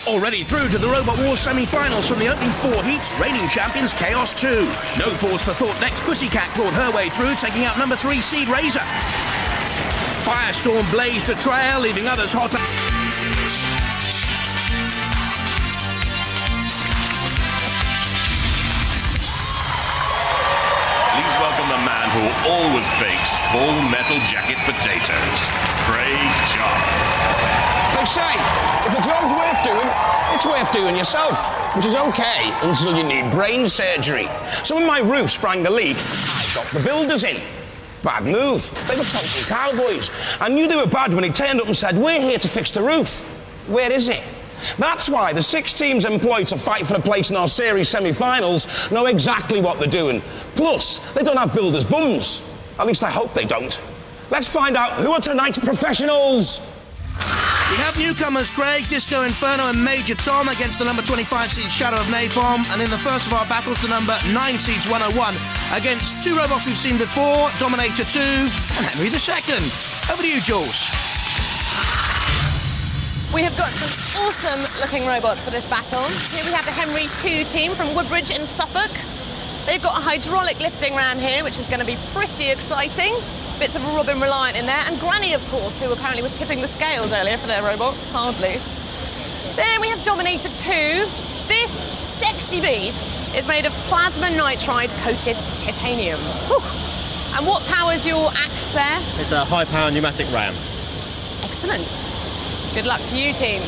Already through to the Robot Wars semi-finals from the opening 4 heats, reigning champions Chaos 2. No pause for thought, next Pussycat clawed her way through, taking out number 3 seed Razor. Firestorm blazed a trail, leaving others hot. Please welcome the man who always bakes full metal jacket potatoes, Craig Charles. They say, if a job's worth doing, it's worth doing yourself, which is okay until you need brain surgery. So when my roof sprang a leak, I got the builders in. Bad move. They were total cowboys. I knew they were bad when he turned up and said, "We're here to fix the roof." Where is it? That's why the 6 teams employed to fight for a place in our series semi-finals know exactly what they're doing. Plus, they don't have builders' bums. At least I hope they don't. Let's find out who are tonight's professionals. We have newcomers Craig, Disco Inferno and Major Tom against the number 25 seed Shadow of Napalm, and in the first of our battles the number 9 seeds 101 against 2 robots we've seen before, Dominator 2 and Henry II. Over to you, Jules. We have got some awesome looking robots for this battle. Here we have the Henry II team from Woodbridge in Suffolk. They've got a hydraulic lifting ram here, which is going to be pretty exciting. Bits of a Robin Reliant in there, and Granny, of course, who apparently was tipping the scales earlier for their robot. Hardly. Then we have Dominator 2. This sexy beast is made of plasma nitride-coated titanium. Whew. And what powers your axe there? It's a high-power pneumatic ram. Excellent. Good luck to you, team.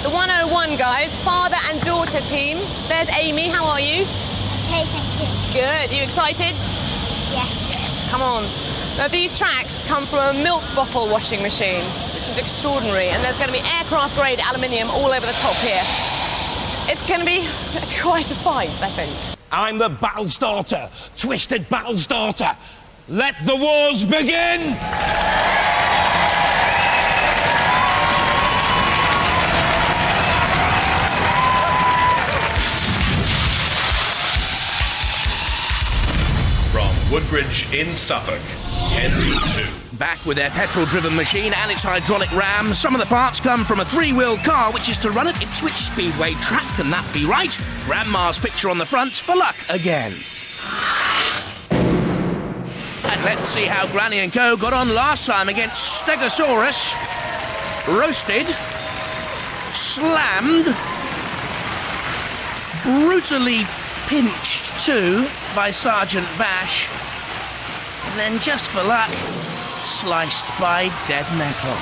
The 101 guys, father and daughter team. There's Amy, how are you? Okay, thank you. Good, you excited? Yes. Yes, come on. Now these tracks come from a milk bottle washing machine, which is extraordinary, and there's going to be aircraft grade aluminium all over the top here. It's going to be quite a fight, I think. I'm the battle starter, Twisted Battle Starter. Let the wars begin! From Woodbridge in Suffolk, Henry II. Back with their petrol-driven machine and its hydraulic ram, some of the parts come from a 3-wheel car which is to run at Ipswich Speedway track. Can that be right? Grandma's picture on the front for luck again. And let's see how Granny and Co got on last time against Stegosaurus. Roasted. Slammed. Brutally pinched too by Sergeant Bash. And then just for luck, sliced by Dead Metal.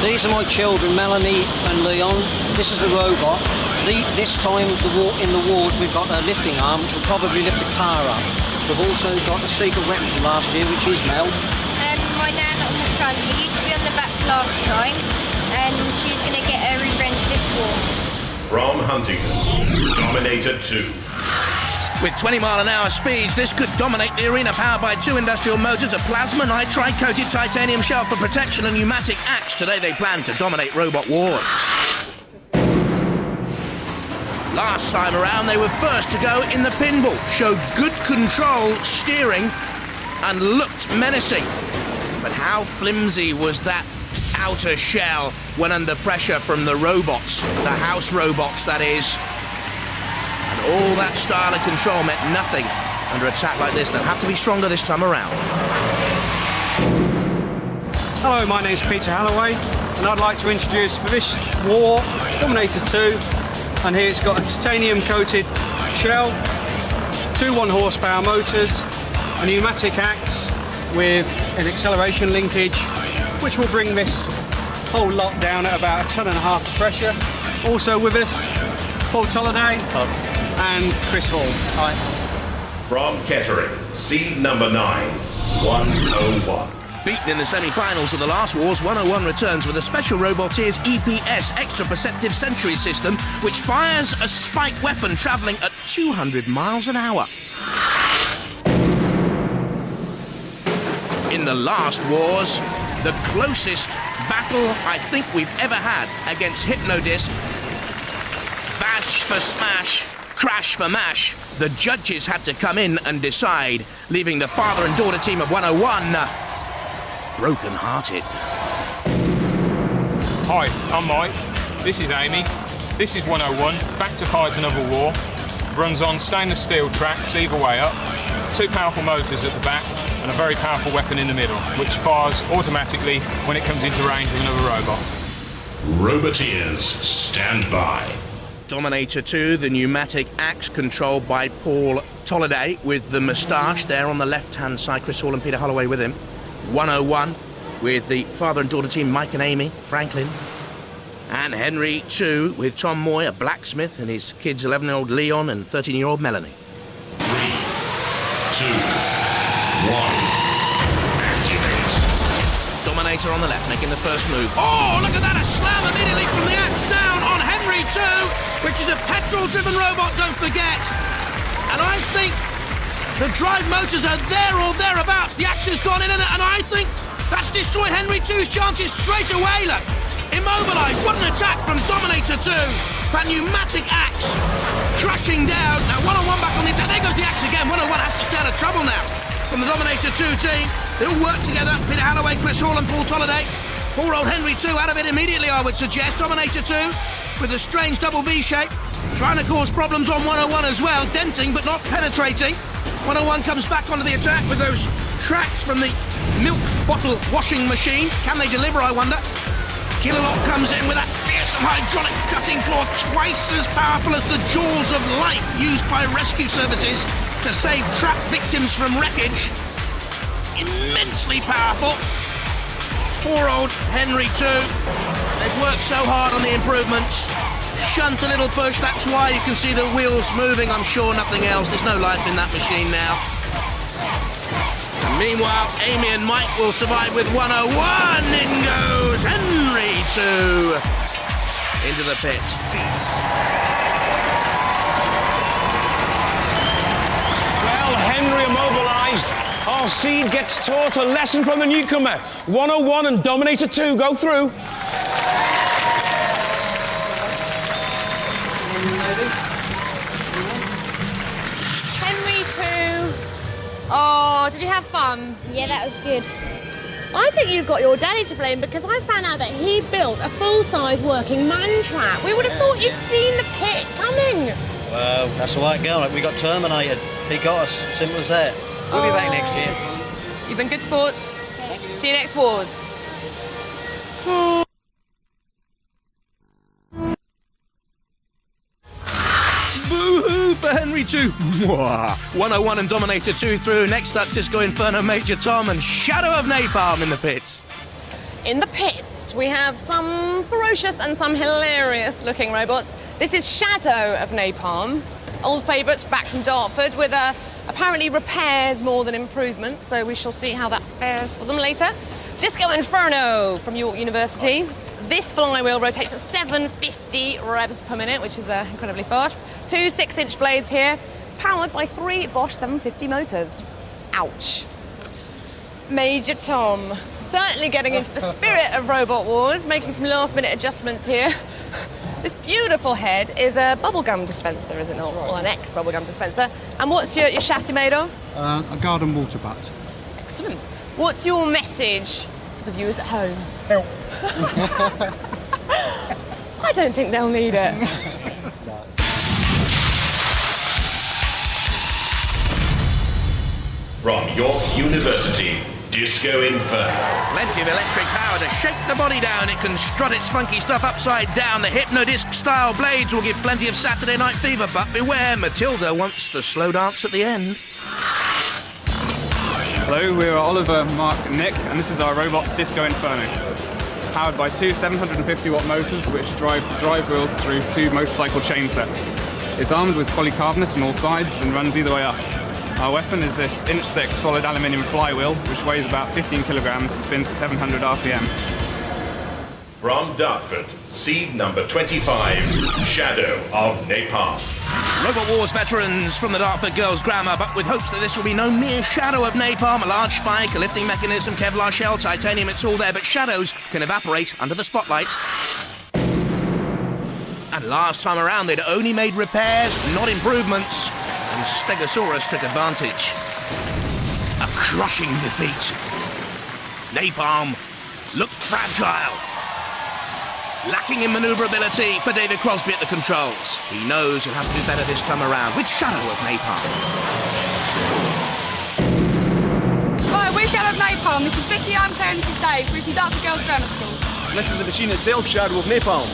These are my children, Melanie and Leon. This is the robot. This time in the wards we've got a lifting arm which will probably lift the car up. We've also got a secret weapon from last year, which is Mel. My nan on the front. It used to be on the back last time, and she's going to get her revenge this war. From Huntingdon, Dominator 2. With 20-mile-an-hour speeds, this could dominate the arena, powered by 2 industrial motors, a plasma nitride-coated titanium shell for protection, and pneumatic axe. Today they plan to dominate Robot Wars. Last time around, they were first to go in the pinball, showed good control, steering, and looked menacing. But how flimsy was that outer shell when under pressure from the robots, the house robots, that is. And all that style of control meant nothing under attack like this. They'll have to be stronger this time around. Hello, my name's Peter Halloway, and I'd like to introduce for this war, Dominator 2, and here it's got a titanium-coated shell, 2 1-horsepower motors, a pneumatic axe with an acceleration linkage, which will bring this whole lot down at about 1.5 tons of pressure. Also with us, Paul Tolliday and Chris Hall. Hi. From Kettering, seed number 9, 101. Beaten in the semi-finals of the last wars, 101 returns with a special Roboteers EPS, Extra Perceptive Sentry System, which fires a spike weapon travelling at 200 miles an hour. In the last wars, the closest battle I think we've ever had against Hypnodisc. Bash for smash, crash for mash. The judges had to come in and decide, leaving the father and daughter team of 101 broken-hearted. Hi, I'm Mike. This is Amy. This is 101, Back to Fight Another War. Runs on stainless steel tracks either way up, 2 powerful motors at the back, and a very powerful weapon in the middle, which fires automatically when it comes into range of another robot. Roboteers, stand by. Dominator 2, the pneumatic axe controlled by Paul Tolliday with the moustache there on the left-hand side. Chris Hall and Peter Holloway with him. 101 with the father and daughter team, Mike and Amy Franklin. And Henry 2 with Tom Moy, a blacksmith, and his kids, 11-year-old Leon and 13-year-old Melanie. 3, 2, 1. Activate. Dominator on the left, making the first move. Oh, look at that, a slam immediately from the axe down on Henry 2, which is a petrol-driven robot, don't forget. And I think the drive motors are there or thereabouts. The axe has gone in, and I think that's destroyed Henry 2's chances straight away, look. Immobilised, what an attack from Dominator 2. That pneumatic axe crushing down. Now 1-on-1 back on the attack. There goes the axe again. 1-on-1 has to stay out of trouble now. From the Dominator 2 team, they all work together. Peter Holloway, Chris Hall and Paul Tolliday. Poor old Henry 2 out of it immediately, I would suggest. Dominator 2 with a strange double V shape. Trying to cause problems on 101 as well. Denting but not penetrating. 101 comes back onto the attack with those tracks from the milk bottle washing machine. Can they deliver, I wonder? Kilolot comes in with that fearsome hydraulic cutting claw, twice as powerful as the jaws of life used by rescue services to save trapped victims from wreckage. Immensely powerful. Poor old Henry 2. They've worked so hard on the improvements. Shunt a little push, that's why you can see the wheels moving. I'm sure nothing else. There's no life in that machine now. And meanwhile, Amy and Mike will survive with 101. In goes Henry 2 into the pits. Well, Henry immobilised. Our seed gets taught a lesson from the newcomer. 101 and Dominator 2 go through. Oh, did you have fun? Yeah, that was good. I think you've got your daddy to blame because I found out that he's built a full-size working man trap. We would have thought you'd seen the pit coming. Well, that's the way it goes. We got terminated. He got us. Simple as that. We'll be back next year. You've been good sports. See you next Wars. Boo-hoo for Henry 2. 101 and Dominator 2 through. Next up, Disco Inferno Major Tom and Shadow of Napalm in the pits. In the pits, we have some ferocious and some hilarious-looking robots. This is Shadow of Napalm, old favourites back from Dartford, with apparently repairs more than improvements, so we shall see how that fares for them later. Disco Inferno from York University. This flywheel rotates at 750 revs per minute, which is incredibly fast. 2 6-inch blades here, powered by 3 Bosch 750 motors. Ouch. Major Tom, certainly getting into the spirit of Robot Wars, making some last-minute adjustments here. This beautiful head is a bubblegum dispenser, is it not? Well, an ex-bubblegum dispenser. And what's your chassis made of? A garden water butt. Excellent. What's your message for the viewers at home? Help. I don't think they'll need it. From York University, Disco Inferno. Plenty of electric power to shake the body down. It can strut its funky stuff upside down. The Hypnodisc-style blades will give plenty of Saturday Night Fever, but beware, Matilda wants the slow dance at the end. Hello, we're Oliver, Mark and Nick, and this is our robot Disco Inferno. It's powered by 2 750-watt motors which drive wheels through 2 motorcycle chain sets. It's armed with polycarbonate on all sides and runs either way up. Our weapon is this inch-thick solid aluminium flywheel which weighs about 15 kilograms and spins at 700 RPM. From Dartford, seed number 25, Shadow of Napalm. Robot Wars veterans from the Dartford Girls Grammar, but with hopes that this will be no mere shadow of napalm, a large spike, a lifting mechanism, Kevlar shell, titanium, it's all there, but shadows can evaporate under the spotlight. And last time around, they'd only made repairs, not improvements, and Stegosaurus took advantage. A crushing defeat. Napalm looked fragile. Lacking in manoeuvrability for David Crosby at the controls. He knows he'll have to do better this time around with Shadow of Napalm. Hi, we're Shadow of Napalm. This is Vicky, I'm Claire, and this is Dave. We're from Dartford Girls Grammar School. This is the machine itself, Shadow of Napalm.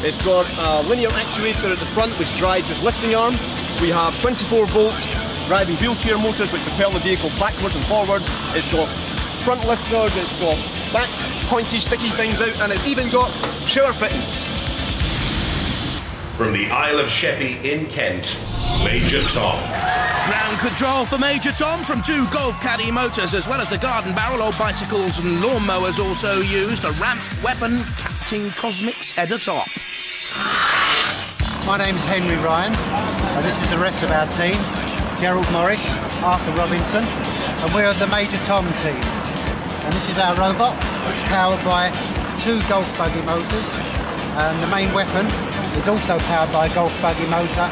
It's got a linear actuator at the front which drives its lifting arm. We have 24-volt driving wheelchair motors which propel the vehicle backwards and forwards. It's got front lifters, it's got back pointy sticky things out, and it's even got shower fittings. From the Isle of Sheppey in Kent, Major Tom. Ground control for Major Tom from 2 Golf Caddy motors, as well as the garden barrel. Old bicycles and lawnmowers also used. A ramp weapon, Captain Cosmic's head atop. My name's Henry Ryan, and this is the rest of our team. Gerald Morris, Arthur Robinson, and we're the Major Tom team. And this is our robot. It's powered by 2 golf buggy motors, and the main weapon is also powered by a golf buggy motor,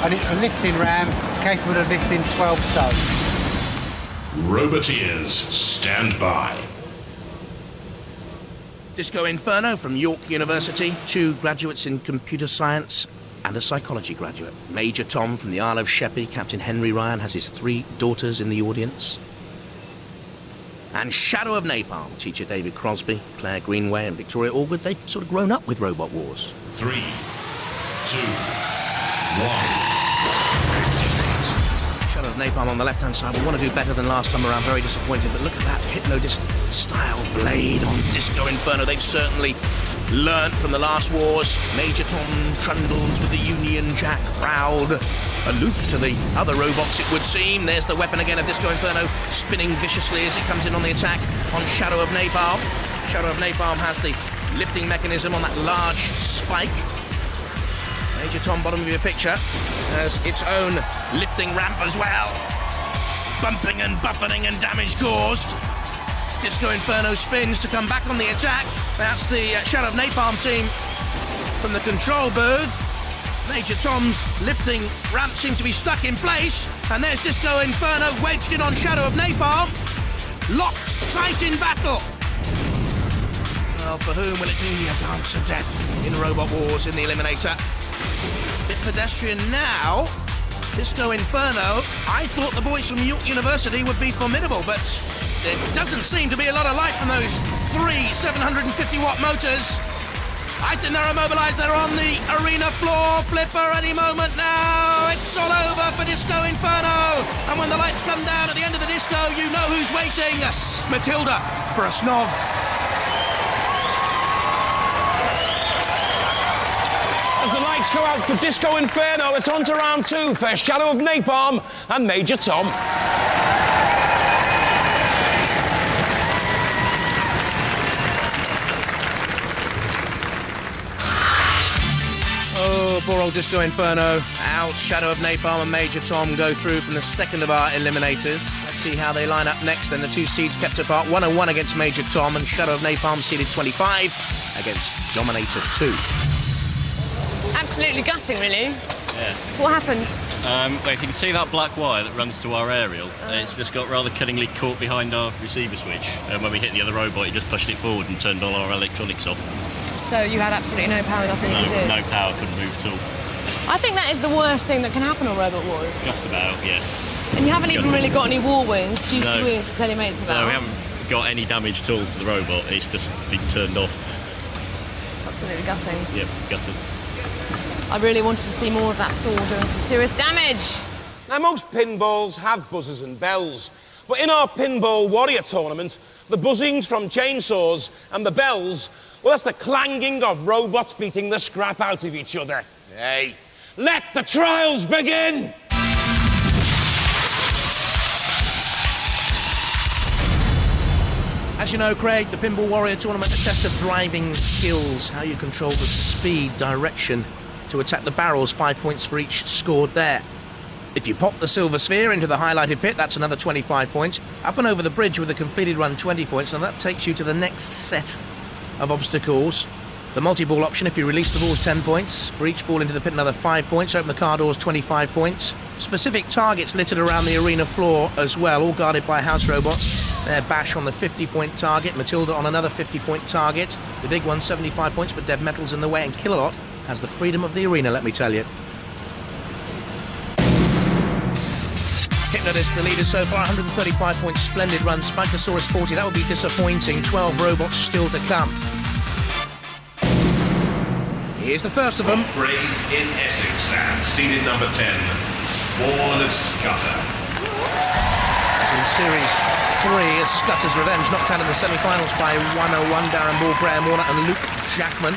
and it's a lifting ram capable of lifting 12 stone. Roboteers, stand by. Disco Inferno from York University, 2 graduates in computer science and a psychology graduate. Major Tom from the Isle of Sheppey, Captain Henry Ryan, has his 3 daughters in the audience. And Shadow of Napalm, teacher David Crosby, Claire Greenway and Victoria Allgood. They've sort of grown up with Robot Wars. 3, 2, 1. Shadow of Napalm on the left-hand side. We want to do better than last time around. Very disappointed, but look at that Hypnodisc-style blade on Disco Inferno. They've certainly learnt from the last wars. Major Tom trundles with the Union Jack, proud, aloof to the other robots, it would seem. There's the weapon again of Disco Inferno, spinning viciously as it comes in on the attack on Shadow of Napalm. Shadow of Napalm has the lifting mechanism on that large spike. Major Tom, bottom of your picture, has its own lifting ramp as well. Bumping and buffeting and damage caused. Disco Inferno spins to come back on the attack. That's the Shadow of Napalm team from the control booth. Major Tom's lifting ramp seems to be stuck in place. And there's Disco Inferno wedged in on Shadow of Napalm. Locked tight in battle. Well, for whom will it be a dance of death in Robot Wars in the Eliminator? Bit pedestrian now. Disco Inferno. I thought the boys from York University would be formidable, but there doesn't seem to be a lot of light from those 3 750-watt motors. I think they're immobilised. They're on the arena floor. Flipper any moment now. It's all over for Disco Inferno. And when the lights come down at the end of the disco, you know who's waiting. Matilda for a snog. As the lights go out for Disco Inferno, it's on to round 2 for Shadow of Napalm and Major Tom. Oh, poor old Disco Inferno. Out. Shadow of Napalm and Major Tom go through from the second of our eliminators. Let's see how they line up next. Then the 2 seeds kept apart. 101 against Major Tom, and Shadow of Napalm seeded 25 against Dominator 2. Absolutely gutting, really. Yeah. What happened? Well, if you can see that black wire that runs to our aerial, it's just got rather cunningly caught behind our receiver switch. And when we hit the other robot, it just pushed it forward and turned all our electronics off. So you had absolutely no power, nothing you could do? No power, couldn't move at all. I think that is the worst thing that can happen on Robot Wars. Just about, yeah. And you haven't even really got any war wounds, juicy wounds to tell your mates about? No, we haven't got any damage at all to the robot. It's just been turned off. It's absolutely gutting. Yep, gutted. I really wanted to see more of that saw doing some serious damage. Now, most pinballs have buzzers and bells, but in our Pinball Warrior tournament, the buzzings from chainsaws and the bells, well, that's the clanging of robots beating the scrap out of each other. Hey, let the trials begin! As you know, Craig, the Pinball Warrior tournament, a test of driving skills, how you control the speed, direction to attack the barrels. 5 points for each scored there. If you pop the silver sphere into the highlighted pit, that's another 25 points. Up and over the bridge with a completed run, 20 points, and that takes you to the next set of obstacles. The multi-ball option, if you release the balls, 10 points. For each ball into the pit, another 5 points. Open the car doors, 25 points. Specific targets littered around the arena floor as well, all guarded by house robots. There, Bash on the 50-point target, Matilda on another 50-point target. The big one, 75 points, but Dev Metal's in the way, and Killalot has the freedom of the arena, let me tell you. Hypnotist, the leader so far, 135 points, splendid run. Spikeosaurus 40, that would be disappointing. 12 robots still to come. Here's the first of them. Braves in Essex and seeded number 10, Spawn of Scudder. In Series 3, as Scutter's Revenge, knocked out in the semi-finals by 101, Darren Ball, Graham Warner and Luke Jackman.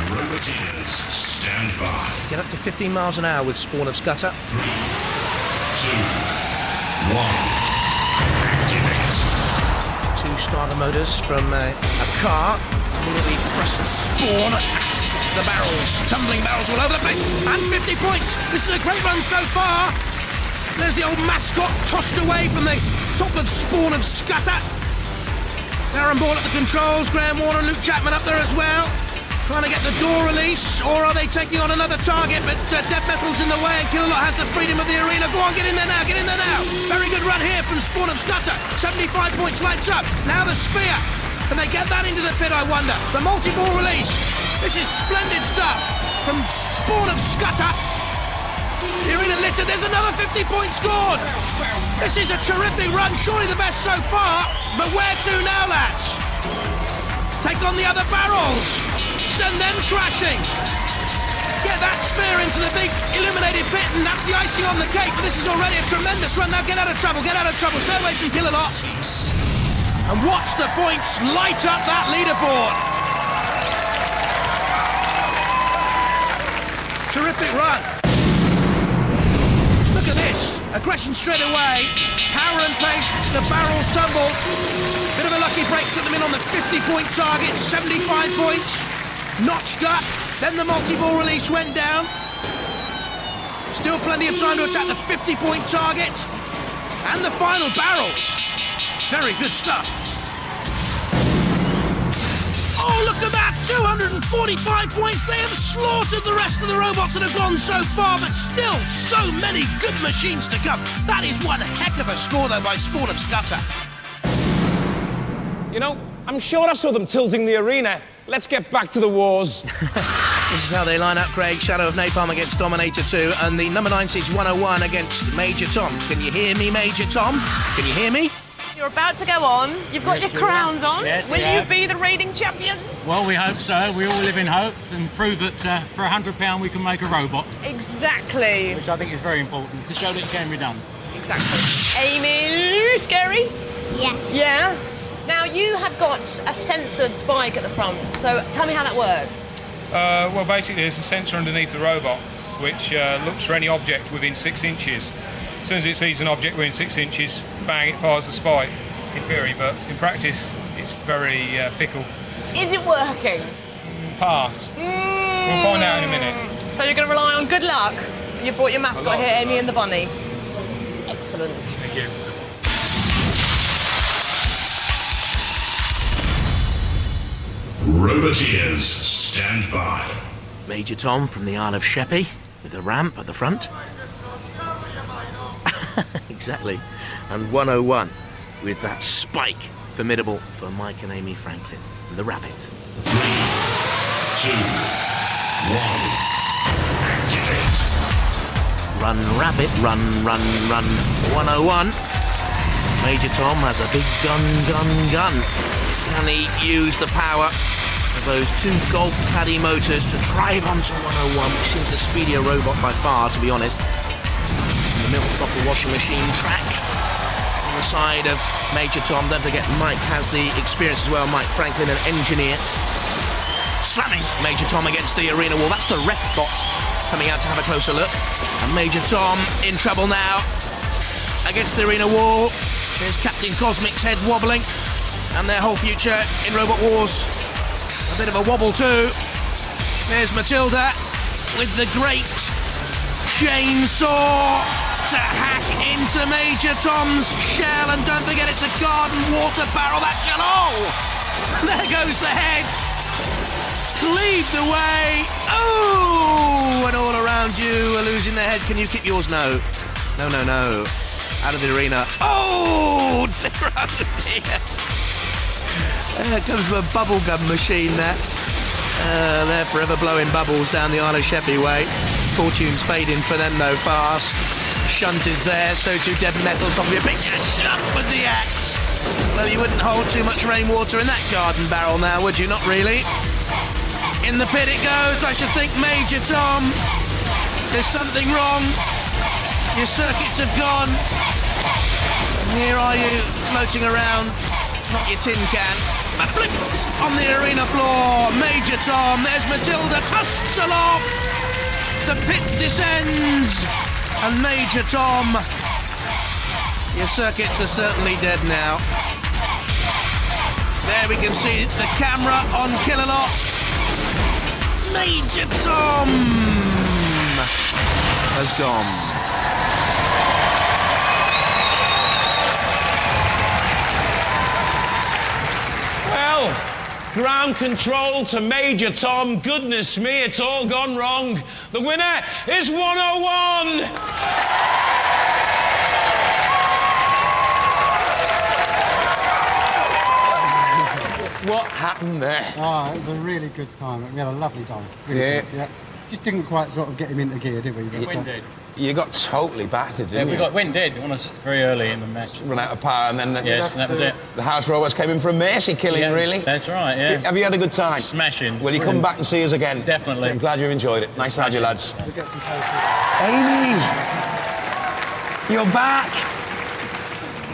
Roboteers, stand by. Get up to 15 miles an hour with Spawn of Scudder. 3, 2, 1, activate. 2 starter motors from a car. Immediately thrust Spawn at the barrels. Tumbling barrels all over the place. And 50 points. This is a great run so far. There's the old mascot tossed away from the top of Spawn of Scudder. Darren Ball at the controls. Graham Warner and Luke Chapman up there as well. Trying to get the door release, or are they taking on another target? But Dev Metal's in the way, and Killalot has the freedom of the arena. Go on, get in there now, get in there now. Very good run here from Spawn of Scudder. 75 points, lights up. Now the spear. Can they get that into the pit, I wonder? The multi-ball release. This is splendid stuff from Spawn of Scudder. The arena littered. There's another 50-point scored. This is a terrific run, surely the best so far. But where to now, lads? Take on the other barrels. Send them crashing. Get that spear into the big illuminated pit, and that's the icing on the cake. But this is already a tremendous run. Now get out of trouble, get out of trouble. Stay away from Killalot. And watch the points light up that leaderboard. Terrific run. Look at this. Aggression straight away. Power and pace. The barrels tumble. Bit of a lucky break. Took them in on the 50-point target. 75 points. Notched up. Then the multi-ball release went down. Still plenty of time to attack the 50-point target. And the final barrels. Very good stuff. Oh, look at that! 245 points. They have slaughtered the rest of the robots that have gone so far, but still so many good machines to come. That is one heck of a score, though, by Spawn of Scudder. You know, I'm sure I saw them tilting the arena. Let's get back to the wars. This is how they line up, Craig. Shadow of Napalm against Dominator 2, and the number 9 seeds 101 against Major Tom. Can you hear me, Major Tom? Can you hear me? You're about to go on. You've got your crowns on. Yes, Will you be the reigning champions? Well, we hope so. We all live in hope and prove that for £100 we can make a robot. Exactly. Which I think is very important to show that it can be done. Exactly. Amy, scary? Yes. Yeah? Now, you have got a censored spike at the front, so tell me how that works. Well, basically, there's a sensor underneath the robot which looks for any object within 6 inches. As soon as it sees an object within 6 inches, bang, it fires the spike, in theory, but in practice, it's very fickle. Is it working? Pass. We'll find out in a minute. So you're going to rely on good luck? You brought your mascot here, Amy and the bunny. Excellent. Thank you. Roboteers, stand by. Major Tom from the Isle of Sheppey with a ramp at the front. Exactly. And 101 with that spike. Formidable for Mike and Amy Franklin. And the rabbit. 3, 2, 1, activate. Run, rabbit, run, run, run. 101. Major Tom has a big gun. Can he use the power of those 2 golf caddy motors to drive onto 101, which seems the speedier robot by far, to be honest. In the middle of the washing machine tracks on the side of Major Tom. Don't forget, Mike has the experience as well. Mike Franklin, an engineer. Slamming Major Tom against the arena wall. That's the ref bot coming out to have a closer look. And Major Tom in trouble now against the arena wall. There's Captain Cosmic's head wobbling. And their whole future in Robot Wars. A bit of a wobble too. There's Matilda with the great chainsaw to hack into Major Tom's shell. And don't forget, it's a garden water barrel, that shell. Oh! There goes the head. Cleaved away. Oh! And all around you are losing their head. Can you keep yours? No. No. out of the arena. Oh, dear. There comes a bubblegum machine there. They're forever blowing bubbles down the Isle of Sheppey way. Fortune's fading for them though fast. Shunt is there, so too Dead Metal's on your big shunt with the axe. Well, you wouldn't hold too much rainwater in that garden barrel now, would you? Not really. In the pit it goes. I should think Major Tom. There's something wrong. Your circuits have gone. And here are you, floating around. Not your tin can. But flipped on the arena floor. Major Tom. There's Matilda. Tusks aloft. The pit descends. And Major Tom. Your circuits are certainly dead now. There we can see the camera on Killalot. Major Tom has gone. Well, ground control to Major Tom. Goodness me, it's all gone wrong. The winner is 101. What happened there? Oh, it was a really good time. We had a lovely time. Really Yeah. good, yeah. Just didn't quite sort of get him into gear, did we? But, Wind did. You got totally battered, Yeah, didn't we you? got wind did on us very early in the match. Run out of power, and then Yes, that was it. the house robots came in for a mercy killing, Yeah, really. That's right, yeah. Have you had a good time? Smashing. Will you come back and see us again? Definitely. I'm glad you enjoyed it. Nice to have you, lads. we'll get some Amy, you're back.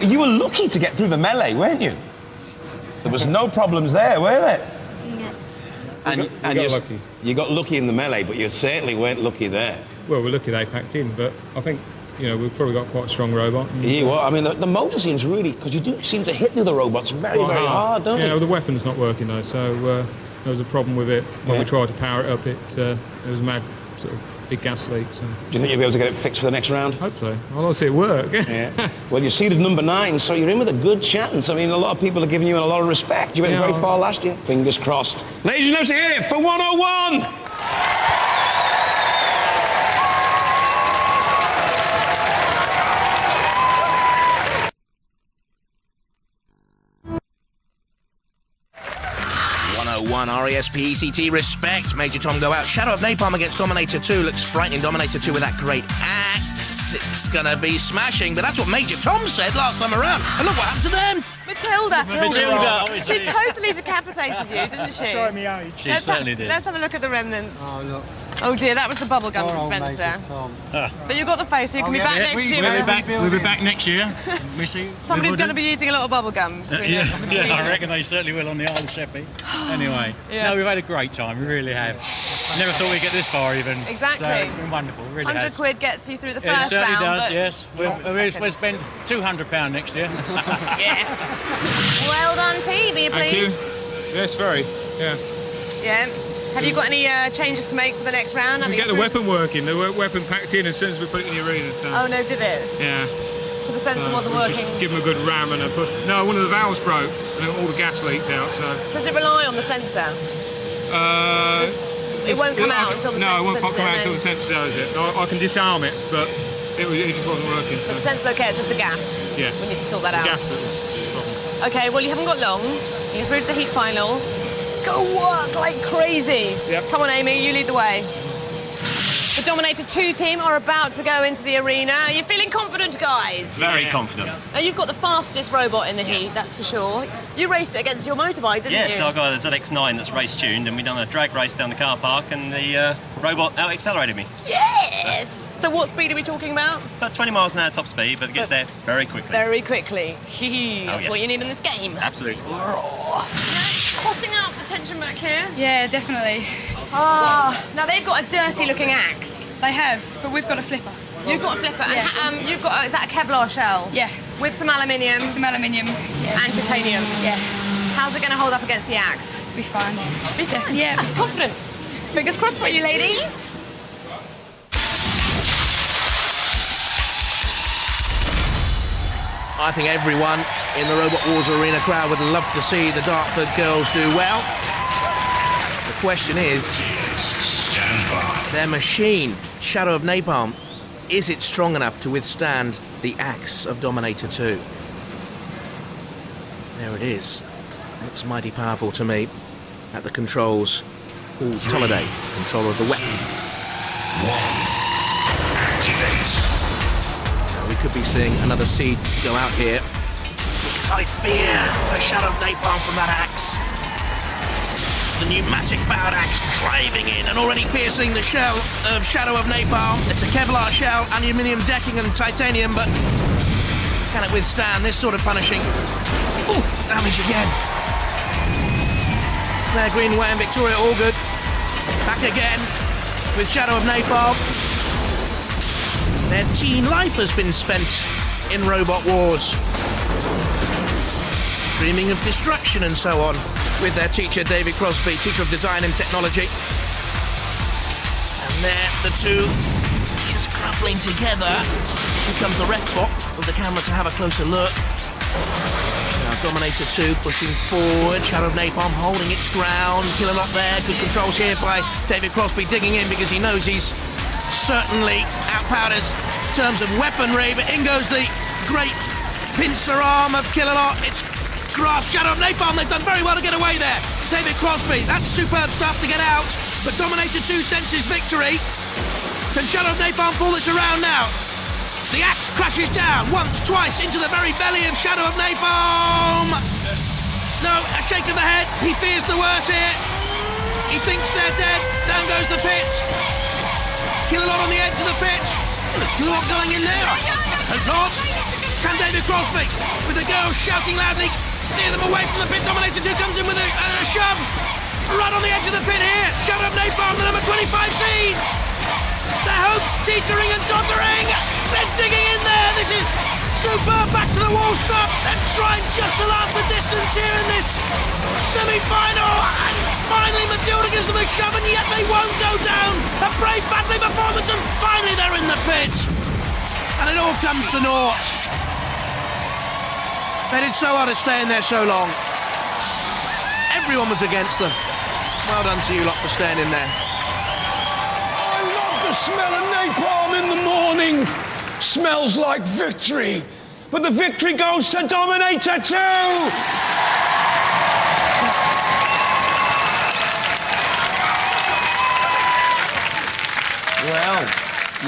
You were lucky to get through the melee, weren't you? There was no problems there, were there? And you got lucky in the melee, but you certainly weren't lucky there. Well, we're lucky they packed in, but I think, you know, we've probably got quite a strong robot. Yeah, well, I mean, the motor seems really... Because you do seem to hit the other robots very, very hard, don't you? Yeah, well, the weapon's not working, though, so there was a problem with it. When we tried to power it up, it was a mad sort of big gas leak. So. Do you think you'll be able to get it fixed for the next round? Hope so. I'd like to see it work. Yeah. Well, you're seeded number 9, so you're in with a good chance. I mean, a lot of people are giving you a lot of respect. You went very far last year. Fingers crossed. Ladies and gentlemen, here for 101! RESPECT, respect. Major Tom go out. Shadow of Napalm against Dominator 2. Looks frightening. Dominator 2 with that great axe. It's gonna be smashing, but that's what Major Tom said last time around. And look what happened to them. Matilda. Matilda. She totally decapitated you, didn't she? Showing me age. She certainly did. Let's have a look at the remnants. Oh, look. Oh dear, that was the bubblegum Poor old dispenser. Major Tom. But you've got the face, so you can be back next year. We'll be back next year. We see. Somebody's going to be eating a lot of bubblegum. Yeah, I reckon they certainly will on the Isle of Sheppey. Anyway, no, we've had a great time. We really have. Never thought we'd get this far, even. Exactly. So it's been wonderful. It really 100 has. quid gets you through the It first certainly round. does, yes. We'll spend £200 next year. Yes. Well done, team. Are you Thank you. pleased? Yes, very. Yeah. Yeah. Have you got any changes to make for the next round? We get the weapon working. The weapon packed in as soon as we put it in the arena. So. Oh, no, did it? Yeah. So the sensor wasn't we'll working? Just give them a good ram and a push. No, one of the valves broke and all the gas leaked out. So. Does it rely on the sensor? It won't come out until the sensor. No, it won't sends come it out until the sensor does it. I can disarm it, but it just wasn't working. So the sensor's okay, it's just the gas. Yeah. We need to sort that out. The gas that was the problem. Okay, well, you haven't got long. You're through to the heat final. Go work like crazy. Yep. Come on, Amy, you lead the way. The Dominator 2 team are about to go into the arena. Are you feeling confident, guys? Very confident. Now, you've got the fastest robot in the heat, that's for sure. You raced it against your motorbike, didn't you? Yes, I've got a ZX9 that's race tuned, and we've done a drag race down the car park, and the robot out accelerated me. Yes! So what speed are we talking about? About 20 miles an hour top speed, but it gets there very quickly. Very quickly. That's what you need in this game. Absolutely. Hotting up the tension back here. Yeah, definitely. Now they've got a dirty looking axe. They have, but we've got a flipper. You've got a flipper. Yeah. And you've got, is that a Kevlar shell? Yeah. With some aluminium? Some aluminium. Yeah. And titanium? Yeah. How's it going to hold up against the axe? Be fine. Be fine? Yeah. Confident. Fingers crossed for you, ladies. I think everyone in the Robot Wars Arena crowd would love to see the Dartford girls do well. The question is, Stand by. their machine, Shadow of Napalm, is it strong enough to withstand the axe of Dominator 2? There it is. Looks mighty powerful to me. At the controls, Paul Tolliday, controller of the weapon. We could be seeing another seed go out here. I fear a shadow of napalm from that axe. The pneumatic-powered axe driving in and already piercing the shell of shadow of napalm. It's a Kevlar shell, aluminium decking and titanium, but can it withstand this sort of punishing? Ooh, damage again. Claire Greenway and Victoria Allgood back again with shadow of napalm. Their teen life has been spent in Robot Wars, dreaming of destruction and so on, with their teacher David Crosby, teacher of design and technology. And there the two just grappling together. Here comes the ref bot with the camera to have a closer look. Now Dominator 2 pushing forward, shadow of napalm holding its ground, Killer not there, good controls here by David Crosby digging in because he knows he's certainly outpowered us in terms of weaponry, but in goes the great pincer arm of Killalot. It's grasp shadow of napalm. They've done very well to get away there. David Crosby, that's superb stuff to get out, but Dominator 2 senses victory. Can shadow of napalm pull this around now? The axe crashes down once, twice into the very belly of shadow of napalm. No, a shake of the head. He fears the worst here. He thinks they're dead. Down goes the pit. Killalot on the edge of the pit. There's Killalot going in there. Hope not. Can David Crosby, with the girls shouting loudly, steer them away from the pit? Dominator 2 comes in with a shove. Right on the edge of the pit here. Shadow of napalm, the number 25 seeds. Their hopes teetering and tottering. They're digging in there. This is superb. Back to the wall stop. They're trying just to last the distance here in this semi-final. And finally Matilda gives them a shove, and yet they won't go down. A brave battling performance, and finally they're in the pit. And it all comes to naught. They did so hard to stay in there so long. Everyone was against them. Well done to you lot for staying in there. I love the smell of napalm in the morning. Smells like victory. But the victory goes to Dominator 2. Well,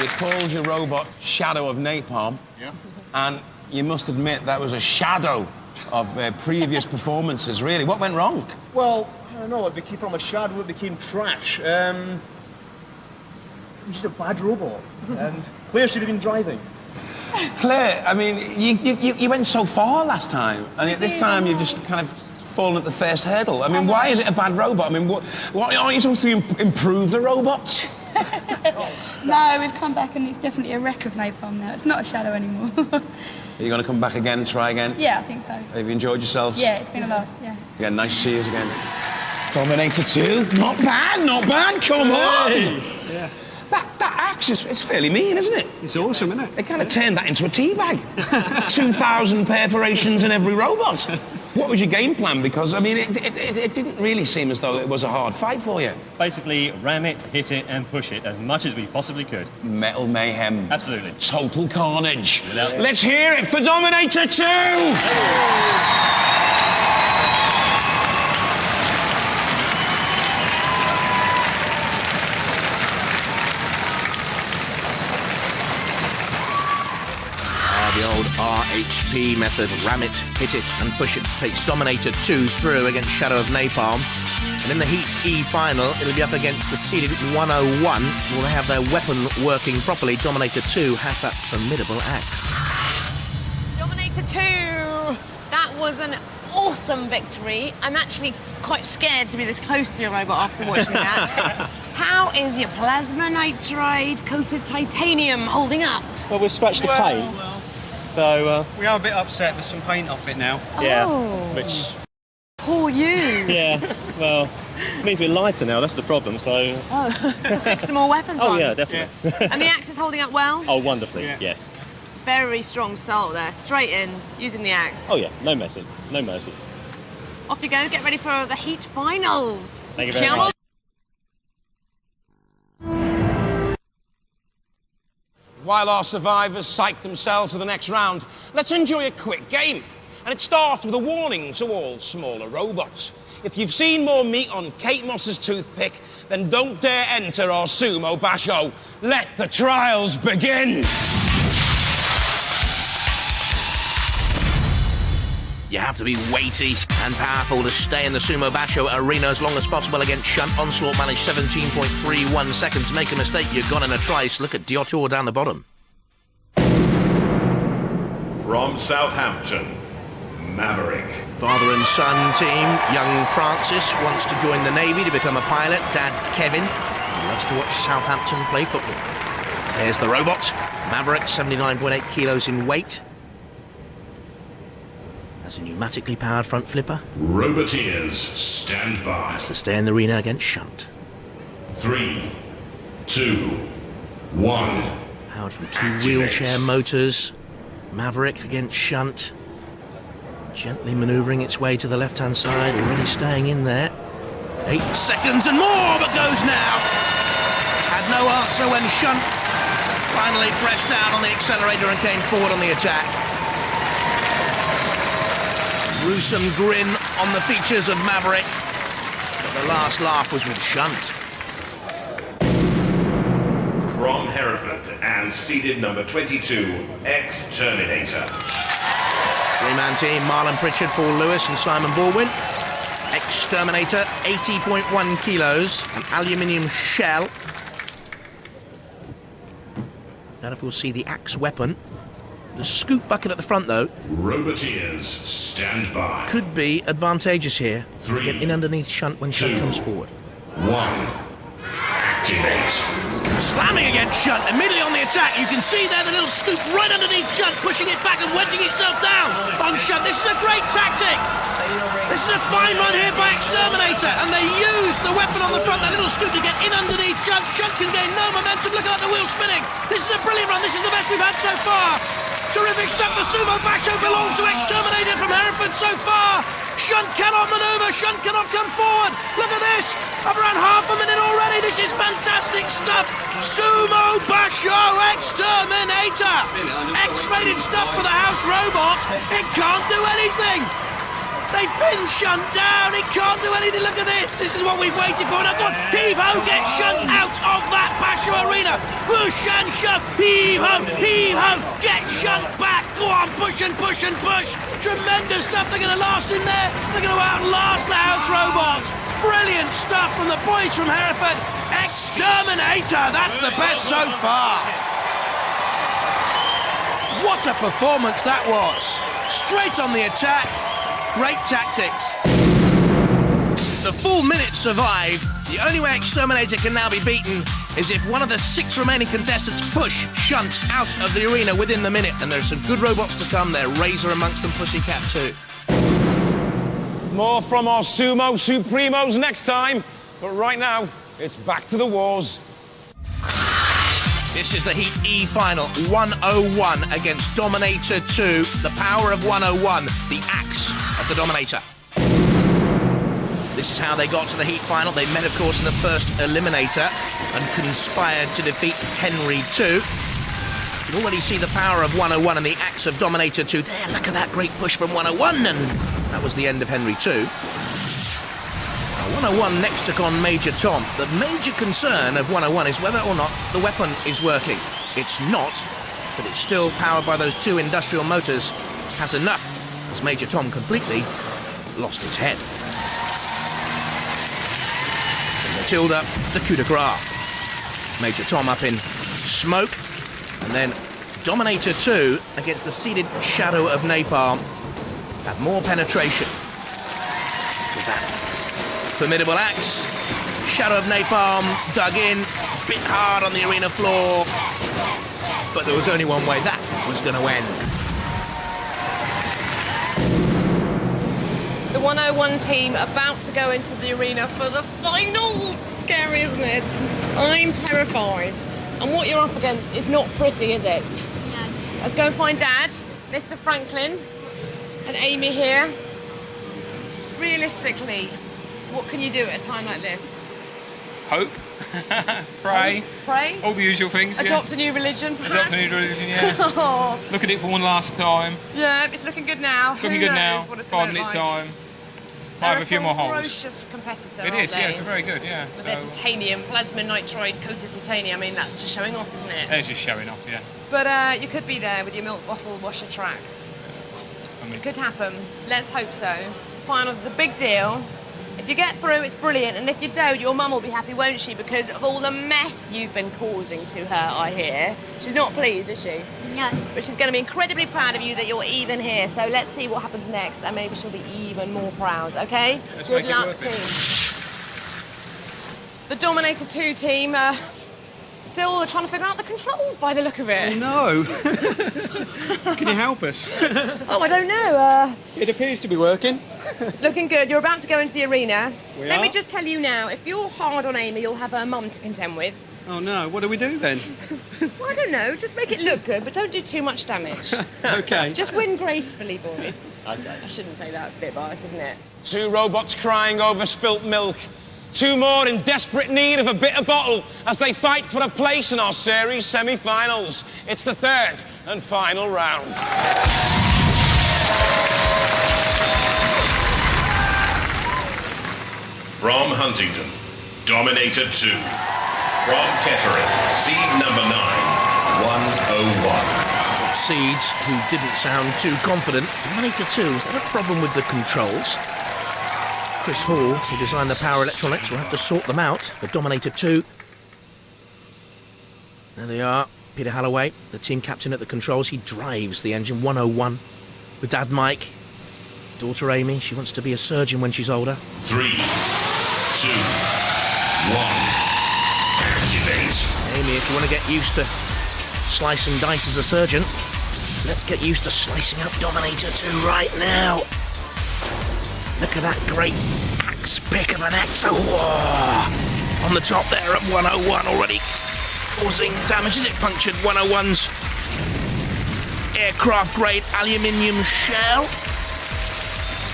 you called your robot Shadow of Napalm. Yeah. And you must admit that was a shadow of previous performances, really. What went wrong? Well, I don't know, it became from a shadow, it became trash. He's a bad robot, and Claire should have been driving. Claire, I mean, you went so far last time, and this time you've just kind of fallen at the first hurdle. I mean, why is it a bad robot? I mean, what aren't you supposed to improve the robot? No, we've come back and it's definitely a wreck of napalm now. It's not a shadow anymore. Are you going to come back again and try again? Yeah, I think so. Have you enjoyed yourselves? Yeah, it's been a lot, yeah. Again, nice to see you again. Dominator 2, not bad, come on! Yeah. That axe it's fairly mean, isn't it? It's awesome, isn't it? It kind of turned that into a tea bag. 2,000 perforations in every robot. What was your game plan? Because, I mean, it didn't really seem as though it was a hard fight for you. Basically, ram it, hit it, and push it as much as we possibly could. Metal mayhem. Absolutely. Total carnage. Let's hear it for Dominator 2! The old RHP method, ram it, hit it and push it, takes Dominator 2 through against Shadow of Napalm. And in the Heat E final, it'll be up against the seeded 101. Will they have their weapon working properly? Dominator 2 has that formidable axe. Dominator 2! That was an awesome victory. I'm actually quite scared to be this close to your robot after watching that. How is your plasma nitride coated titanium holding up? Well, we've scratched the paint. So, we are a bit upset with some paint off it now. yeah, Oh. which, Poor you. yeah, well, it means we're lighter now, that's the problem, so... Oh, so stick some more weapons on. Oh, yeah, definitely. And the axe is holding up well? Oh, wonderfully, yes. Very strong start there, straight in, using the axe. Oh, yeah, no mercy, no mercy. Off you go, get ready for the Heat finals. Thank you very Shall much. while our survivors psych themselves for the next round, let's enjoy a quick game. And it starts with a warning to all smaller robots. If you've seen more meat on Kate Moss's toothpick, then don't dare enter our Sumo basho. Let the trials begin! You have to be weighty and powerful to stay in the Sumo basho arena as long as possible against Shunt. Onslaught managed 17.31 seconds. Make a mistake, you're gone in a trice. Look at Diotor down the bottom. From Southampton, Maverick. Father and son team. Young Francis wants to join the Navy to become a pilot. Dad Kevin loves to watch Southampton play football. There's the robot. Maverick, 79.8 kilos in weight. Has a pneumatically powered front flipper. Roboteers, stand by. Has to stay in the arena against Shunt. 3, 2, 1. Powered from 2 wheelchair motors. Maverick against Shunt. Gently manoeuvring its way to the left-hand side, already staying in there. 8 seconds and more, but goes now. Had no answer when Shunt finally pressed down on the accelerator and came forward on the attack. Gruesome grin on the features of Maverick, but the last laugh was with Shunt. From Hereford and seeded number 22, X-Terminator. Three-man team, Marlon Pritchard, Paul Lewis and Simon Baldwin. X-Terminator, 80.1 kilos, an aluminium shell. Now if we'll see the axe weapon. The scoop bucket at the front, though. Roboteers, stand by. Could be advantageous here. 3, to get in underneath Shunt when Shunt comes forward. 1. Activate. Slamming against Shunt, immediately on the attack. You can see there the little scoop right underneath Shunt, pushing it back and wedging itself down on Shunt. This is a great tactic. This is a fine run here by X-Terminator, and they used the weapon on the front, that little scoop, to get in underneath Shunt. Shunt can gain no momentum. Look at that, the wheel spinning. This is a brilliant run. This is the best we've had so far. Terrific stuff. The Sumo basho belongs to X-Terminator from Hereford so far. Shunt cannot manoeuvre. Shunt cannot come forward. Look at this. Up around half a minute already. This is fantastic stuff. Sumo basho X-Terminator. X-rated stuff for the house robot. It can't do anything. They pin Shunt down. It can't do anything. Look at this. This is what we've waited for. Now, go on. Heave-ho. Get Shunt out of that basho arena. Push and shove. Heave-ho. Heave-ho. Get Shunt back. Go on. Push and push and push. Tremendous stuff. They're going to last in there. They're going to outlast the house robot. Brilliant stuff from the boys from Hereford. X-Terminator. That's the best so far. What a performance that was. Straight on the attack. Great tactics. The full minute survived. The only way X-Terminator can now be beaten is if one of the 6 remaining contestants push Shunt out of the arena within the minute. And there's some good robots to come there. Razor amongst them, Pussycat too. More from our Sumo Supremos next time. But right now, it's back to the wars. This is the Heat E final, 101 against Dominator 2. The power of 101, the axe of the Dominator. This is how they got to the Heat final. They met, of course, in the first eliminator and conspired to defeat Henry 2. You can already see the power of 101 and the axe of Dominator 2. There, look at that great push from 101, and that was the end of Henry 2. 101 next took on Major Tom. The major concern of 101 is whether or not the weapon is working. It's not, but it's still powered by those 2 industrial motors. Has enough, as Major Tom completely lost his head. And Matilda, the coup de grace. Major Tom up in smoke, and then Dominator 2 against the seeded Shadow of Napalm. Had more penetration with that formidable axe. Shadow of Napalm dug in, bit hard on the arena floor, but there was only one way that was going to end. The 101 team about to go into the arena for the finals. Scary, isn't it? I'm terrified. And what you're up against is not pretty, is it? No. Let's go and find Dad, Mr. Franklin, and Amy here. Realistically, what can you do at a time like this? hope, pray, Pray? all the usual things. Adopt a new religion, perhaps? Adopt a new religion, yeah. Oh. Look at it for one last time. Yeah, it's looking good now. Looking good now. 5 minutes time. Might have a few more holes. Ferocious competitor, It aren't is, they? yes, very good, yeah. With their titanium, plasma nitride coated titanium. I mean, that's just showing off, isn't it? It's just showing off, yeah. But you could be there with your milk bottle washer tracks. It could happen. Let's hope so. The finals is a big deal. If you get through, it's brilliant. And if you don't, your mum will be happy, won't she? Because of all the mess you've been causing to her, I hear. She's not pleased, is she? No. But she's going to be incredibly proud of you that you're even here. So let's see what happens next, and maybe she'll be even more proud, okay? Let's Good make it luck, worth team. The Dominator 2 team still trying to figure out the controls by the look of it. No. Can you help us? Oh, I don't know. It appears to be working. It's looking good. You're about to go into the arena. We Let me are? just tell you now, if you're hard on Amy, you'll have her mum to contend with. Oh no, what do we do then? Well, I don't know. Just make it look good, but don't do too much damage. Okay. Just win gracefully, boys. Okay. I shouldn't say that. It's a bit biased, isn't it? 2 robots crying over spilt milk. 2 more in desperate need of a bitter bottle as they fight for a place in our series semi-finals. It's the 3rd and final round. From Huntingdon, Dominator 2. From Kettering, seed number 9, 101. Seeds, who didn't sound too confident. Dominator 2, is that a problem with the controls? Chris Hall, who designed the power electronics, will have to sort them out for Dominator 2. There they are. Peter Halloway, the team captain at the controls. He drives the engine 101 with Dad Mike. Daughter Amy, she wants to be a surgeon when she's older. 3, 2, 1. Activate. Amy, if you want to get used to slice and dice as a surgeon, let's get used to slicing up Dominator 2 right now. Look at that great axe pick of an axe. Oh, on the top there at 101 already causing damage. Is it punctured 101's aircraft grade aluminium shell?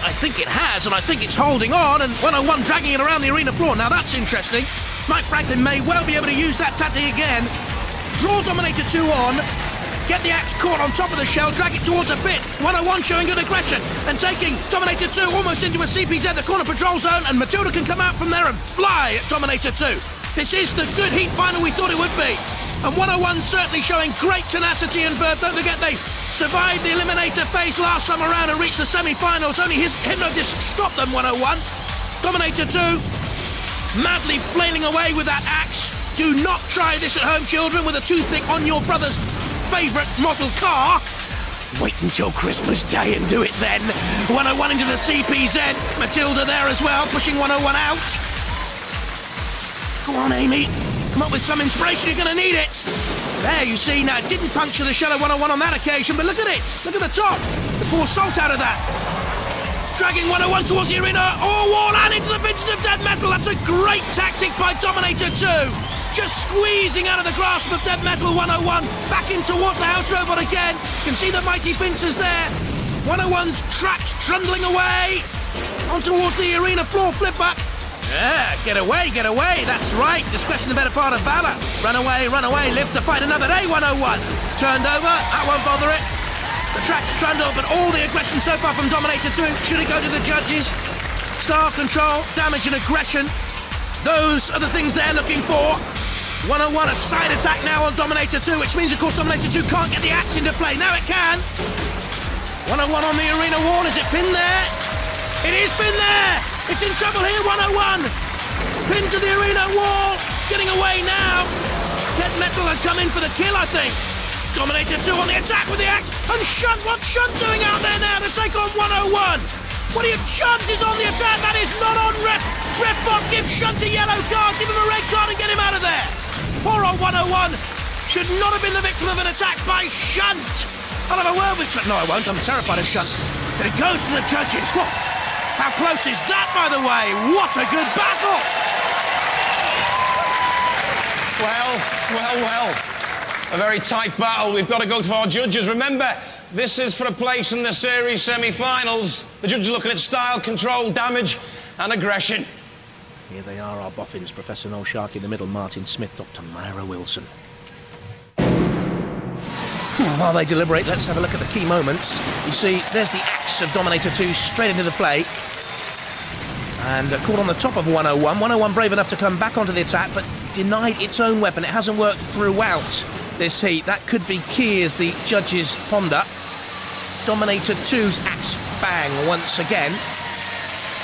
I think it has, and I think it's holding on, and 101 dragging it around the arena floor. Now that's interesting. Mike Franklin may well be able to use that tactic again. Draw Dominator 2 on, get the axe caught on top of the shell, drag it towards a pit. 101 showing good aggression and taking Dominator 2 almost into a CPZ, the corner patrol zone, and Matilda can come out from there and fly at Dominator 2. This is the good heat final we thought it would be. And 101 certainly showing great tenacity and birth. Don't forget they survived the eliminator phase last time around and reached the semi-finals. Only his Hypnodisc stopped them, 101. Dominator 2 madly flailing away with that axe. Do not try this at home, children, with a toothpick on your brother's favourite model car. Wait until Christmas Day and do it then. 101 into the CPZ. Matilda there as well, pushing 101 out. Go on, Amy. Come up with some inspiration, you're going to need it. There, you see, now it didn't puncture the shell of 101 on that occasion, but look at it. Look at the top. The poor salt out of that. Dragging 101 towards the arena. Oh, wall and into the pinches of dead metal. That's a great tactic by Dominator 2. Just squeezing out of the grasp of dead metal 101. Back in towards the house robot again. You can see the mighty pincers there. 101's tracks trundling away. On towards the arena floor flipper. Yeah, get away, that's right. Discretion the better part of valor. Run away, live to fight another day, 101. Turned over, that won't bother it. The track's trundled, but all the aggression so far from Dominator 2. Should it go to the judges? Star control, damage and aggression. Those are the things they're looking for. 101, a side attack now on Dominator 2, which means, of course, Dominator 2 can't get the axe into play. Now it can. 101 on the arena wall. Is it pinned there? It is pinned there. It's in trouble here, 101. Pinned to the arena wall. Getting away now. Dead Metal has come in for the kill, I think. Dominator 2 on the attack with the axe. And Shunt, what's Shunt doing out there now to take on 101? What are you, Shunt is on the attack. That is not on ref. Ref bot, give Shunt a yellow card. Give him a red card and get him out of there. Poor old 101 should not have been the victim of an attack by Shunt. I'll have a word with Shunt. No, I won't. I'm terrified of Shunt. But it goes to the judges. What? How close is that, by the way? What a good battle! Well. A very tight battle. We've got to go to our judges. Remember, this is for a place in the series semi-finals. The judges are looking at style, control, damage, and aggression. Here they are, our boffins, Professor Noel Sharkey in the middle, Martin Smith, Dr. Myra Wilson. While they deliberate, let's have a look at the key moments. You see, there's the axe of Dominator 2 straight into the play. And caught on the top of 101. 101 brave enough to come back onto the attack, but denied its own weapon. It hasn't worked throughout this heat. That could be key as the judges ponder. Dominator 2's axe bang once again.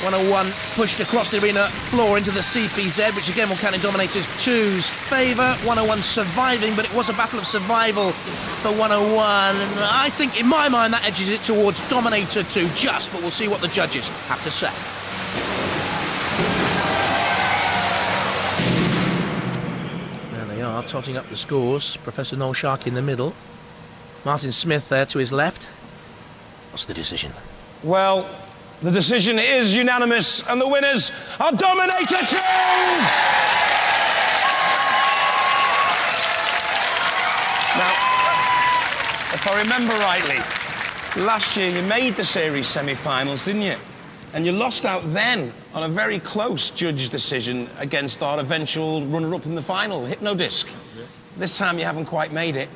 101 pushed across the arena floor into the CPZ, which again will count in Dominator 2's favour. 101 surviving, but it was a battle of survival for 101. And I think, in my mind, that edges it towards Dominator 2 just, but we'll see what the judges have to say. There they are, totting up the scores. Professor Noel Sharkey in the middle. Martin Smith there to his left. What's the decision? Well, the decision is unanimous, and the winners are Dominator 2! Now, if I remember rightly, last year you made the series semi-finals, didn't you? And you lost out then on a very close judge decision against our eventual runner-up in the final, Hypnodisc. Yeah. This time you haven't quite made it.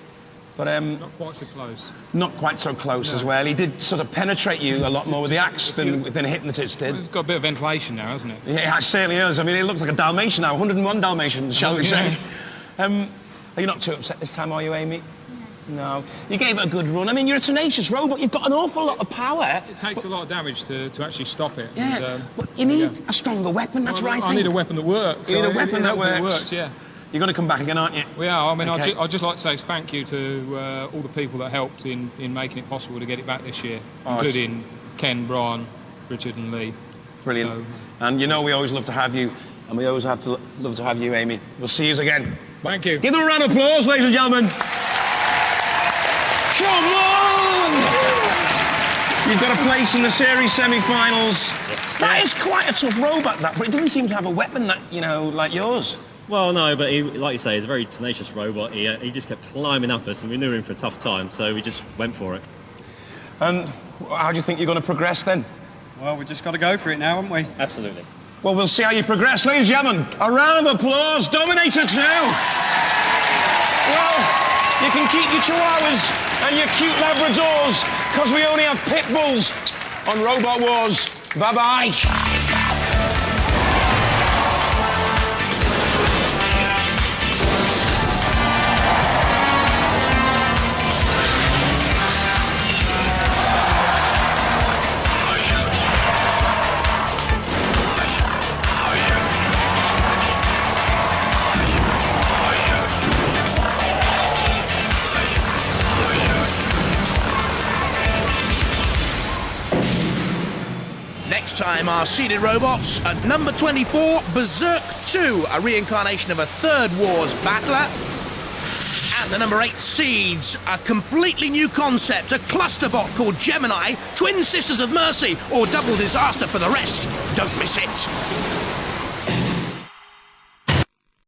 But, not quite so close. Not quite so close as well. He did sort of penetrate you a lot more with the axe than Hypnotist did. Well, it's got a bit of ventilation now, hasn't it? Yeah, it certainly is. I mean, it looks like a Dalmatian now, 101 Dalmatians, shall we say. Are you not too upset this time, are you, Amy? No. You gave it a good run. I mean, you're a tenacious robot. You've got an awful lot of power. It takes a lot of damage to actually stop it. Yeah, and, but you need a stronger weapon, that's right. I need a weapon that works. You need a weapon that works. Yeah. You're going to come back again, aren't you? We are. I mean, Okay. I'd just like to say thank you to all the people that helped in making it possible to get it back this year, including Ken, Brian, Richard and Lee. Brilliant. So, and you know we always love to have you, and we always love to have you, Amy. We'll see you again. Thank you. Give them a round of applause, ladies and gentlemen. Come on! You've got a place in the series semi-finals. Yes. That is quite a tough robot, that, but it doesn't seem to have a weapon that, you know, like yours. Well, no, but he, like you say, he's a very tenacious robot. He just kept climbing up us, and we knew we were in for a tough time, so we just went for it. And how do you think you're going to progress then? Well, we've just got to go for it now, haven't we? Absolutely. Well, we'll see how you progress. Ladies and gentlemen, a round of applause, Dominator 2. Well, you can keep your chihuahuas and your cute Labradors, because we only have pit bulls on Robot Wars. Bye-bye. Next time, our seeded robots at number 24, Berserk 2, a reincarnation of a Third Wars battler. And the number 8 seeds, a completely new concept, a cluster bot called Gemini, Twin Sisters of Mercy, or Double Disaster for the rest. Don't miss it.